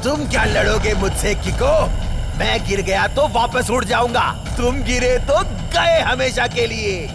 तुम क्या लड़ोगे मुझसे किको? मैं गिर गया तो वापस उड़ जाऊंगा, तुम गिरे तो गए हमेशा के लिए।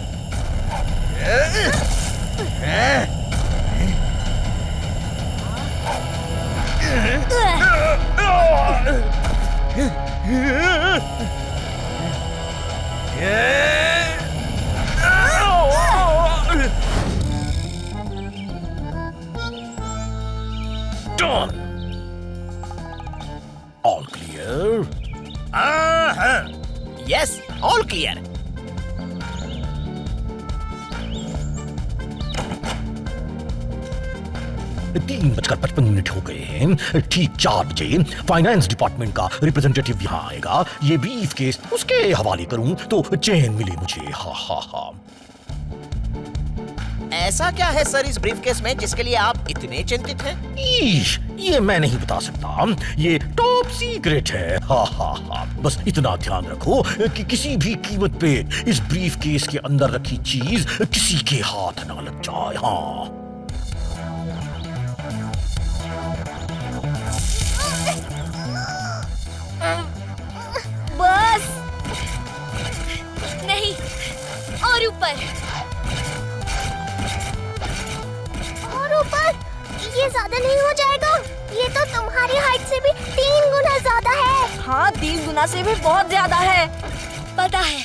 All clear? Yes, all clear. 3:55 हो गए हैं। ठीक 4 बजे फाइनेंस डिपार्टमेंट का रिप्रेजेंटेटिव यहाँ आएगा। ये ब्रीफ केस उसके हवाले करूं तो चैन मिले मुझे। हा हा हा। ऐसा क्या है सर इस ब्रीफकेस में जिसके लिए आप इतने चिंतित हैं? ईश, ये मैं नहीं बता सकता, ये टॉप सीक्रेट है। हा हा हा। बस इतना ध्यान रखो कि किसी भी कीमत पे इस ब्रीफ केस के अंदर रखी चीज किसी के हाथ ना लग जाए। हाँ, बस नहीं, और ऊपर और ऊपर। ये ज्यादा नहीं हो जाएगा? ये तो तुम्हारी हाइट से भी 3 गुना ज्यादा है। हाँ, 3 गुना से भी बहुत ज्यादा है। पता है,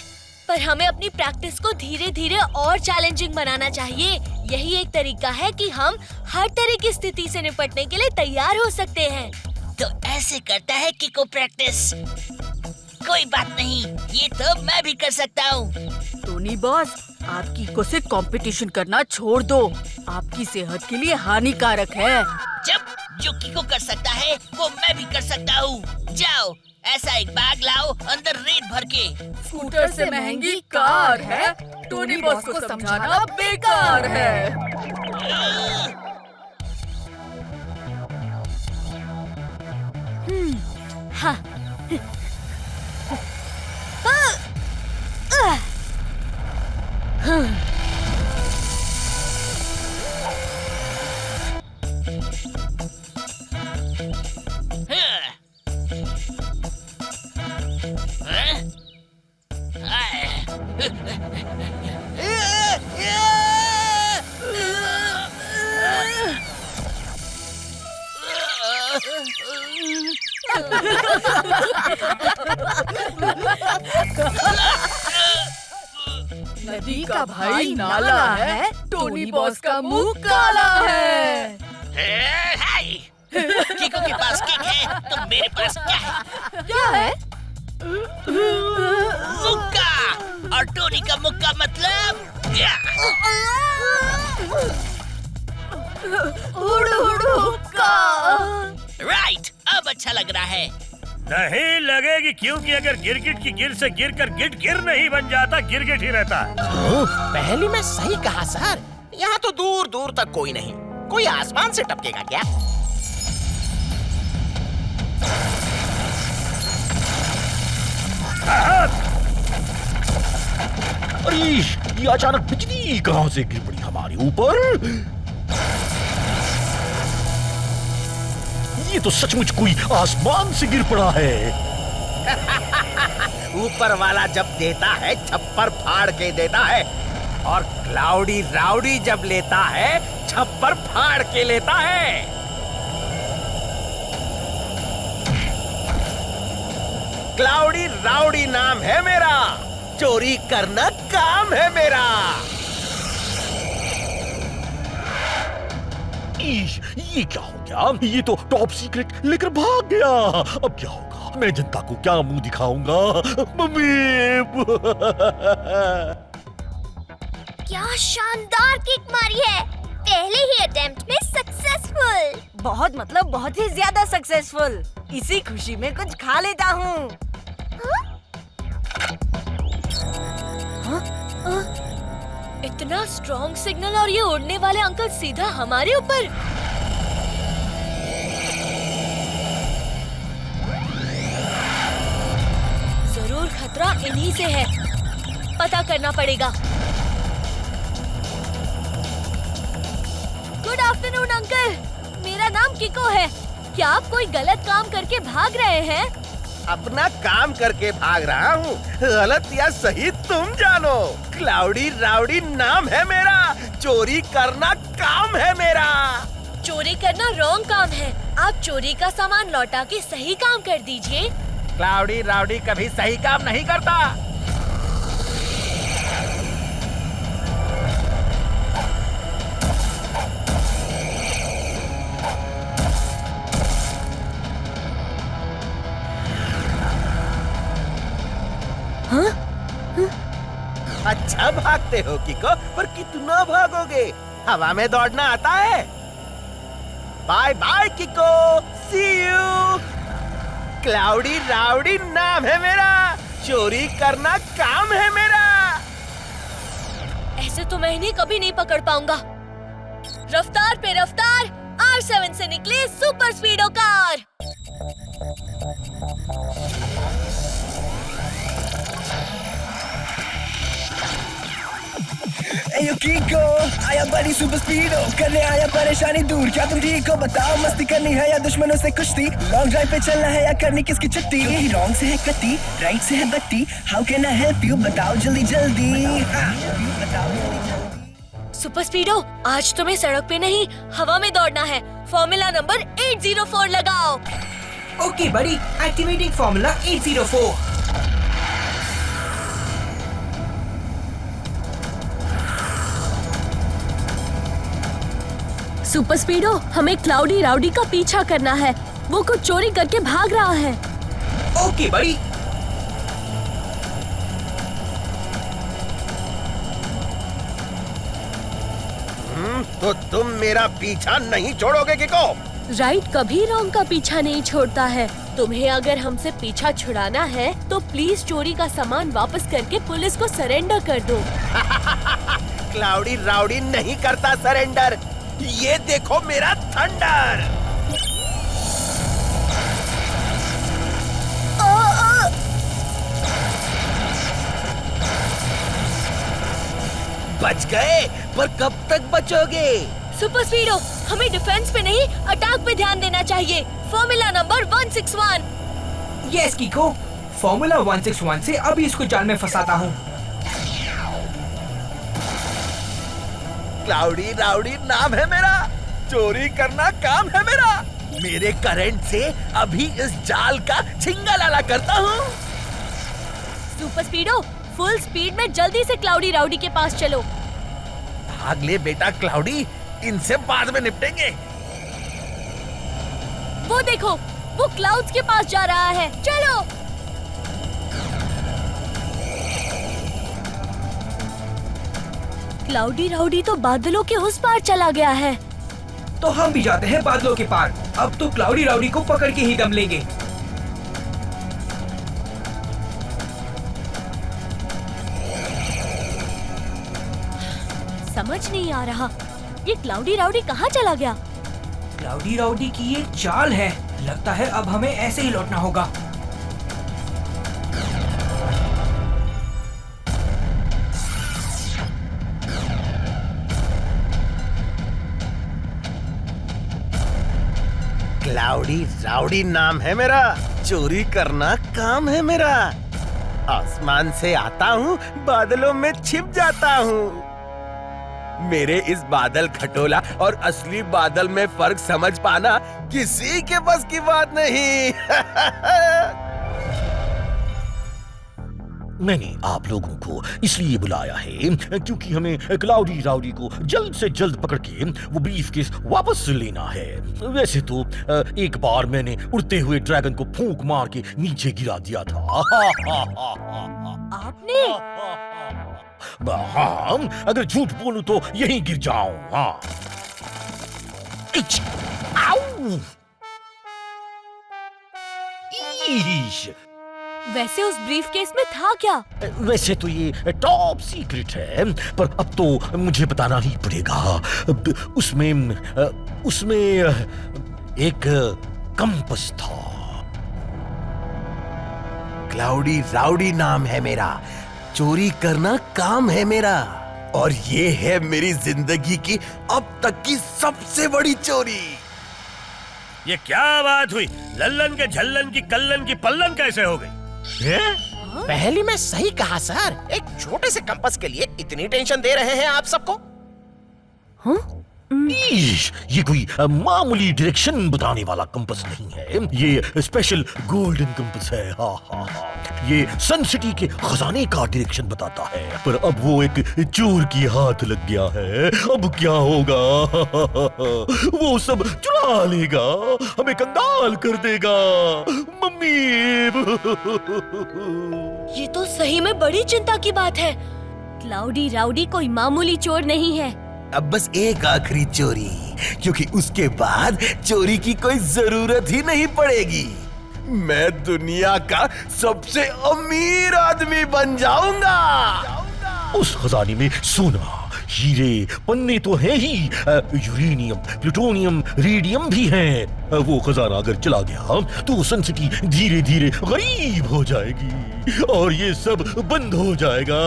पर हमें अपनी प्रैक्टिस को धीरे धीरे और चैलेंजिंग बनाना चाहिए। यही एक तरीका है कि हम हर तरह की स्थिति से निपटने के लिए तैयार हो सकते हैं। तो ऐसे करता है किको प्रैक्टिस। कोई बात नहीं, ये तो मैं भी कर सकता हूँ। टोनी बॉस, आप कीको से कंपटीशन करना छोड़ दो। आपकी सेहत के लिए हानिकारक है। जब जो किको कर सकता है वो मैं भी कर सकता हूँ। जाओ, ऐसा एक बैग लाओ अंदर रेत भर के। स्कूटर से महंगी कार है, टोनी बॉस को समझाना बेकार है। हाँ। नदी का भाई नाला है, टोनी बॉस का मुंह काला है। हाय, किको के पास किक है तो मेरे पास क्या है? क्या है? मुक्का, और टोनी का मुक्का मतलब राइट। अब अच्छा लग रहा है। नहीं लगेगी, क्योंकि अगर गिरगिट की गिर से गिर कर गिट गिर नहीं बन जाता, गिरगिट ही रहता है। पहले मैं सही कहा सर, यहाँ तो दूर दूर तक कोई नहीं। कोई आसमान से टपकेगा क्या? अरे ये अचानक बिजली कहाँ से गिर पड़ी हमारे ऊपर? ये तो सचमुच कोई आसमान से गिर पड़ा है। ऊपर वाला जब देता है छप्पर फाड़ के देता है, और क्लाउडी राउडी जब लेता है छप्पर फाड़ के लेता है। क्लाउडी राउडी नाम है मेरा, चोरी करना काम है मेरा। ये क्या हो गया? ये तो टॉप सीक्रेट लेकर भाग गया। अब क्या होगा? मैं जनता को क्या मुंह दिखाऊंगा? मम्मी! क्या शानदार किक मारी है, पहले ही अटेम्प्ट में सक्सेसफुल। बहुत मतलब बहुत ही ज्यादा सक्सेसफुल। इसी खुशी में कुछ खा लेता हूँ। इतना स्ट्रॉन्ग सिग्नल, और ये उड़ने वाले अंकल सीधा हमारे ऊपर। जरूर खतरा इन्हीं से है, पता करना पड़ेगा। गुड आफ्टरनून अंकल, मेरा नाम किको है। क्या आप कोई गलत काम करके भाग रहे हैं? अपना काम करके भाग रहा हूँ, गलत या सही तुम जानो। क्लाउडी राउडी नाम है मेरा, चोरी करना काम है मेरा। चोरी करना रॉन्ग काम है। आप चोरी का सामान लौटा के सही काम कर दीजिए। क्लाउडी राउडी कभी सही काम नहीं करता। अच्छा भागते हो किको, पर कितना भागोगे? हवा में दौड़ना आता है? Bye bye Kiko, see you. Cloudy rowdy नाम है मेरा, चोरी करना काम है मेरा। ऐसे तो मैं इन्हें कभी नहीं पकड़ पाऊंगा। रफ्तार पे रफ्तार, R7 से निकली सुपर स्पीडो कार। एयो कीको आया बड़ी सुपर स्पीडो, करने आया परेशानी दूर। क्या तुम ठीक हो बताओ, मस्ती करनी है या दुश्मनों से कुश्ती? लॉन्ग ड्राइव पे चलना है या करनी किसकी छुट्टी? रॉन्ग से है कटी, राइट से है बत्ती, how can I help you बताओ जल्दी जल्दी। सुपर स्पीडो, आज तुम्हें सड़क पे नहीं हवा में दौड़ना है। फॉर्मूला नंबर 804 लगाओ। ओके बड़ी, एक्टिवेटिंग फॉर्मूला 804। सुपर स्पीडो, हमें क्लाउडी राउडी का पीछा करना है। वो कुछ चोरी करके भाग रहा है। ओके बड़ी। तो तुम मेरा पीछा नहीं छोड़ोगे किको? राइट कभी रॉन्ग का पीछा नहीं छोड़ता है। तुम्हें अगर हमसे पीछा छुड़ाना है तो प्लीज चोरी का सामान वापस करके पुलिस को सरेंडर कर दो। क्लाउडी राउडी नहीं करता सरेंडर। ये देखो मेरा थंडर। बच गए, पर कब तक बचोगे? सुपर स्पीडो, हमें डिफेंस पे नहीं अटैक पे ध्यान देना चाहिए। Formula number 161। यस कीको, फॉर्मूला 161 से अभी इसको जाल में फंसाता हूँ। क्लाउडी राउडी नाम है मेरा, चोरी करना काम है मेरा। मेरे करंट से अभी इस जाल का छिंगालाला करता हूँ। सुपर स्पीडो, फुल स्पीड में जल्दी से क्लाउडी राउडी के पास चलो। भाग ले बेटा क्लाउडी, इनसे बाद में निपटेंगे। वो देखो, वो क्लाउड्स के पास जा रहा है। चलो। क्लाउडी राउडी तो बादलों के उस पार चला गया है। तो हम भी जाते हैं बादलों के पार। अब तो क्लाउडी राउडी को पकड़ के ही दम लेंगे। समझ नहीं आ रहा, ये क्लाउडी राउडी कहाँ चला गया? क्लाउडी राउडी की ये चाल है। लगता है अब हमें ऐसे ही लौटना होगा। क्लाउडी राउडी नाम है मेरा, चोरी करना काम है मेरा। आसमान से आता हूँ, बादलों में छिप जाता हूँ। मेरे इस बादल खटोला और असली बादल में फर्क समझ पाना किसी के बस की बात नहीं। मैंने आप लोगों को इसलिए बुलाया है क्योंकि हमें क्लाउडी राउडी को जल्द से जल्द पकड़ के वो ब्रीफकेस वापस लेना है। वैसे तो एक बार मैंने उड़ते हुए ड्रैगन को फूंक मार के नीचे गिरा दिया था। आपने? हाँ, अगर झूठ बोलूं तो यहीं गिर जाऊं। हाँ। इच, आउ! ईश! वैसे उस ब्रीफकेस में था क्या? वैसे तो ये टॉप सीक्रेट है, पर अब तो मुझे बताना ही पड़ेगा। उसमें एक कंपास था। क्लाउडी राउडी नाम है मेरा, चोरी करना काम है मेरा। और ये है मेरी जिंदगी की अब तक की सबसे बड़ी चोरी। ये क्या बात हुई? लल्लन के झल्लन की कल्लन की पल्लन कैसे हो गई? पहली में सही कहा सर, एक छोटे से कंपास के लिए इतनी टेंशन दे रहे हैं आप सबको। ये कोई मामूली डायरेक्शन बताने वाला कंपास नहीं है, ये स्पेशल गोल्डन कंपास है। हाँ हाँ हाँ, ये सन सिटी के खजाने का डायरेक्शन बताता है, पर अब वो एक चोर की हाथ लग गया है। अब क्या होगा? वो सब चुरा लेगा, हमें कंगाल कर देगा। मम्मी ये तो सही में बड़ी चिंता की बात है। क्लाउडी राउडी कोई मामूली चोर नहीं है। अब बस एक आखिरी चोरी, क्योंकि उसके बाद चोरी की कोई जरूरत ही नहीं पड़ेगी। मैं दुनिया का सबसे अमीर आदमी बन जाऊंगा। उस खजाने में सोना, हीरे, पन्ने तो हैं ही, यूरेनियम, प्लूटोनियम, रेडियम भी हैं। वो खजाना अगर चला गया तो सन सिटी धीरे धीरे गरीब हो जाएगी और ये सब बंद हो जाएगा।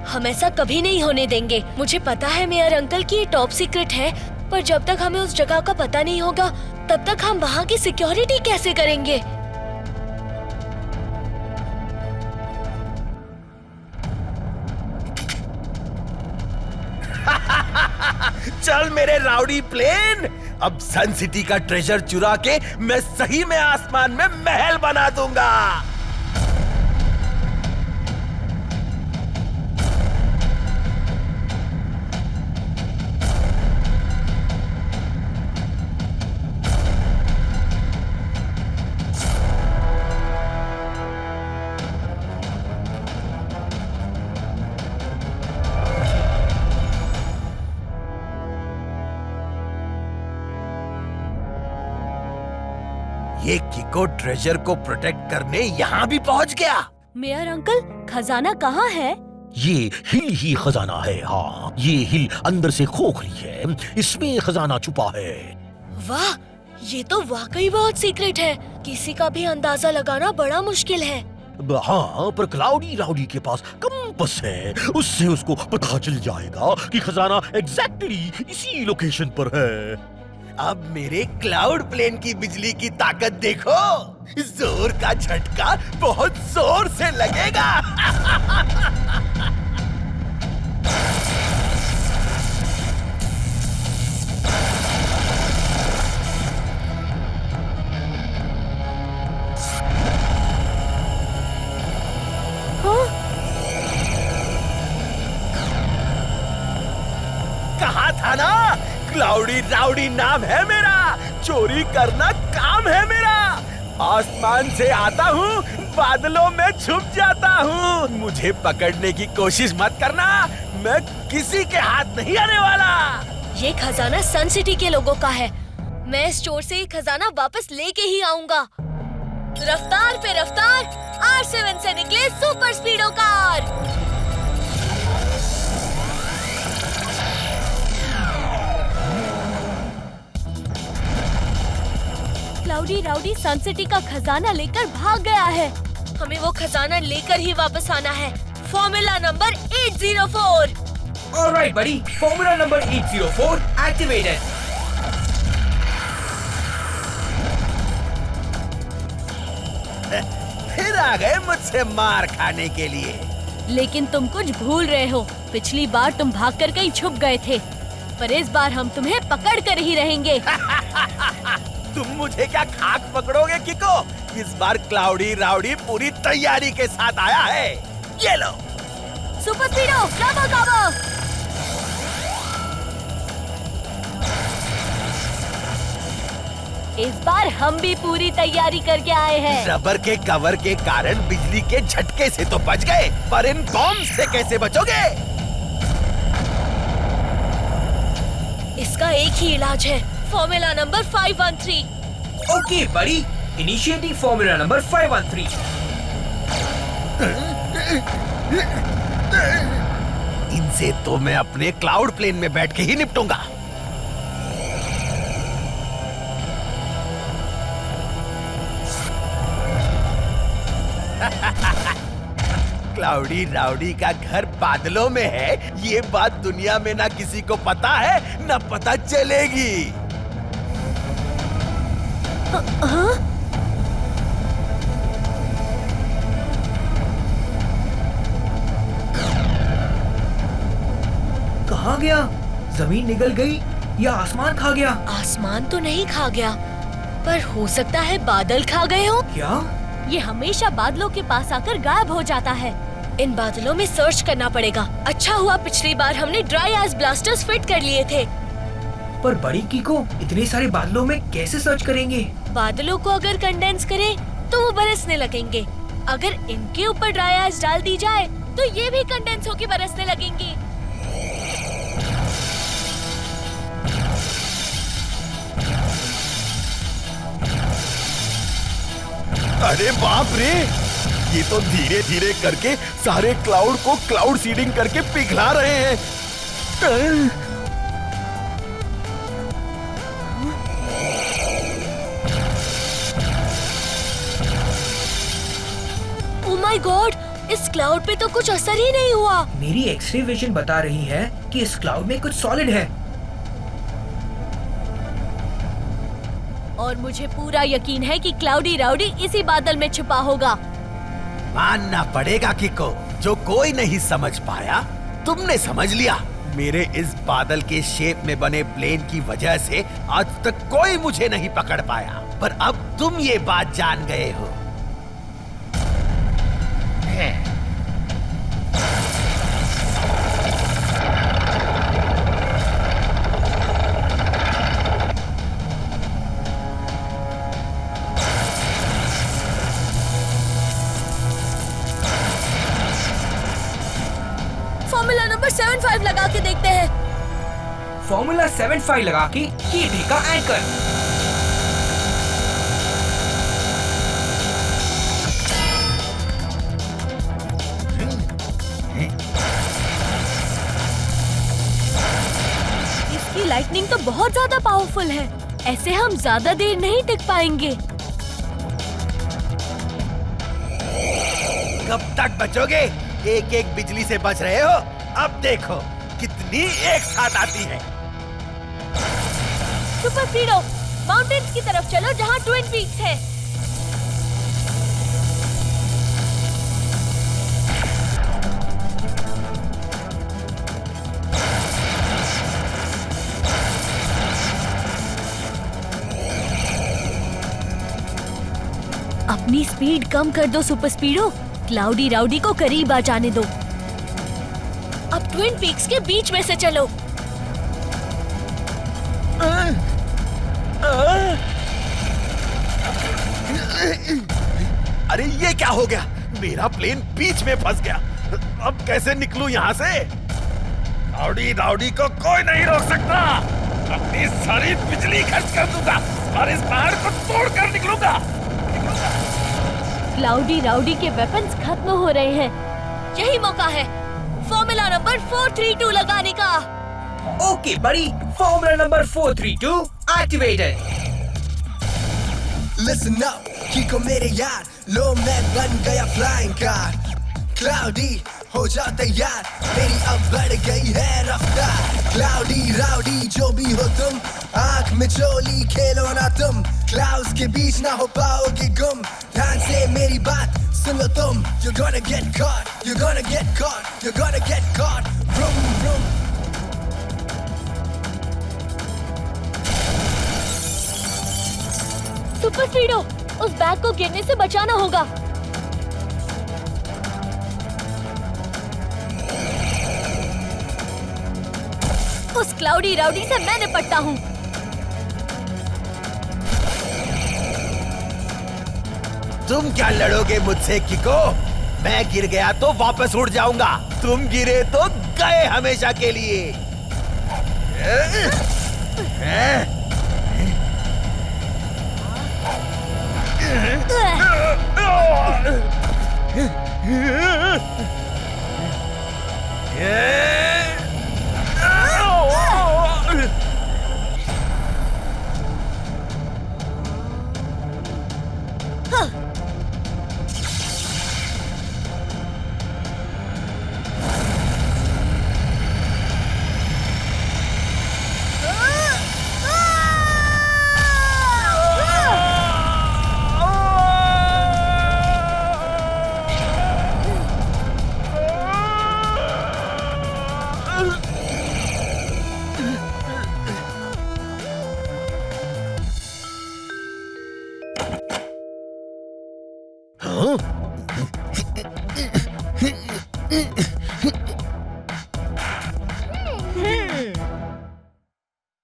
हम ऐसा कभी नहीं होने देंगे। मुझे पता है मेयर अंकल की ये टॉप सीक्रेट है, पर जब तक हमें उस जगह का पता नहीं होगा तब तक हम वहाँ की सिक्योरिटी कैसे करेंगे? चल मेरे राउडी प्लेन, अब सन सिटी का ट्रेजर चुरा के मैं सही में आसमान में महल बना दूंगा। ये किको ट्रेजर को प्रोटेक्ट करने यहाँ भी पहुँच गया। मेयर अंकल, खजाना कहाँ है? ये हिल ही खजाना है। हाँ, ये हिल अंदर से खोखली है, इसमें खजाना छुपा है। वाह, ये तो वाकई बहुत सीक्रेट है। किसी का भी अंदाजा लगाना बड़ा मुश्किल है। हाँ, पर क्लाउडी राउडी के पास कंपास है, उससे उसको पता चल जाएगा कि खजाना एग्जैक्टली इसी लोकेशन पर है। अब मेरे क्लाउड प्लेन की बिजली की ताकत देखो, जोर का झटका बहुत जोर से लगेगा। कहा था ना, क्लाउडी राउडी नाम है मेरा, चोरी करना काम है मेरा। आसमान से आता हूँ, बादलों में छुप जाता हूँ। मुझे पकड़ने की कोशिश मत करना, मैं किसी के हाथ नहीं आने वाला। ये खजाना सन सिटी के लोगों का है। मैं इस चोर से ये खजाना वापस लेके ही आऊंगा। रफ्तार पे रफ्तार, R7 से निकले सुपर स्पीडो कार। क्लाउडी राउडी सन सिटी का खजाना लेकर भाग गया है। हमें वो खजाना लेकर ही वापस आना है। Formula number 804। ऑलराइट बड़ी, फॉर्मूला नंबर 804 एक्टिवेटेड। फिर आ गए मुझसे मार खाने के लिए। लेकिन तुम कुछ भूल रहे हो। पिछली बार तुम भागकर कहीं छुप गए थे, पर इस बार हम तुम्हें पकड़ कर ही रहेंगे। तुम मुझे क्या खाक पकड़ोगे किको? इस बार क्लाउडी राउडी पूरी तैयारी के साथ आया है। ये लो सुपर स्पीडो, काबो काबो। इस बार हम भी पूरी तैयारी करके आए हैं। रबर के कवर के कारण बिजली के झटके से तो बच गए, पर इन बॉम्ब से कैसे बचोगे? इसका एक ही इलाज है, फॉर्मूला नंबर 513। ओके बड़ी, इनिशिएटिंग फॉर्मूला नंबर 513। इनसे तो मैं अपने क्लाउड प्लेन में बैठ के ही निपटूंगा। क्लाउडी राउडी का घर बादलों में है, ये बात दुनिया में ना किसी को पता है ना पता चलेगी। कहाँ गया? जमीन निगल गई या आसमान खा गया? आसमान तो नहीं खा गया, पर हो सकता है बादल खा गए हो। क्या? ये हमेशा बादलों के पास आकर गायब हो जाता है। इन बादलों में सर्च करना पड़ेगा। अच्छा हुआ पिछली बार हमने ड्राई आइस ब्लास्टर्स फिट कर लिए थे। पर बड़ी कीको इतने सारे बादलों में कैसे सर्च करेंगे? बादलों को अगर कंडेंस करें तो वो बरसने लगेंगे। अगर इनके ऊपर ड्राई आइस डाल दी जाए तो ये भी कंडेंस होकर बरसने लगेंगे। अरे बाप रे, ये तो धीरे धीरे करके सारे क्लाउड को क्लाउड सीडिंग करके पिघला रहे हैं। ओह माय गॉड, इस क्लाउड पे तो कुछ असर ही नहीं हुआ। मेरी एक्सरे विजन बता रही है कि इस क्लाउड में कुछ सॉलिड है। और मुझे पूरा यकीन है कि क्लाउडी राउडी इसी बादल में छिपा होगा। मानना पड़ेगा किको, जो कोई नहीं समझ पाया तुमने समझ लिया। मेरे इस बादल के शेप में बने प्लेन की वजह से आज तक कोई मुझे नहीं पकड़ पाया, पर अब तुम ये बात जान गए हो। फॉर्मूला नंबर 75 लगा के देखते हैं। फॉर्मूला 75 लगा के ये ढीका एंकर। इसकी लाइटनिंग तो बहुत ज्यादा पावरफुल है। ऐसे हम ज्यादा देर नहीं टिक पाएंगे। कब तक बचोगे? एक एक बिजली से बच रहे हो। अब देखो कितनी एक साथ आती है। सुपर फ्रीडो, माउंटेन्स की तरफ चलो जहाँ ट्विन पीक्स है। अपनी स्पीड कम कर दो सुपर स्पीडो, क्लाउडी राउडी को करीब आ जाने दो। अब ट्विन पीक्स के बीच में से चलो। अरे ये क्या हो गया? मेरा प्लेन बीच में फंस गया। अब कैसे निकलूं यहाँ से? राउडी राउडी को कोई नहीं रोक सकता। अपनी सारी बिजली खर्च कर दूंगा और इस पहाड़ को तोड़ कर निकलूंगा। क्लाउडी राउडी के वेपन्स खत्म हो रहे हैं। यही मौका है फॉर्मूला नंबर 432 लगाने का। ओके बड़ी, formula number 432 activated. Listen up, कीको मेरे यार, लो मैं बन गया फ्लाइंग कार। क्लाउडी हो जा तैयार, मेरी अब बढ़ गई है रफ्तार। क्लाउडी राउडी जो भी हो तुम, आंख में चोली खेलो ना तुम। क्लाउड्स के बीच ना हो पाओगे गुम, ध्यान से मेरी बात सुन लो तुम। You're gonna get caught, you're gonna get caught, you're gonna get caught. Vroom vroom. Super Freedo, उस बैग को गिरने से बचाना होगा। उस क्लाउडी राउडी से मैं निपटता हूँ। तुम क्या लड़ोगे मुझसे किको? मैं गिर गया तो वापस उड़ जाऊंगा, तुम गिरे तो गए हमेशा के लिए। हाँ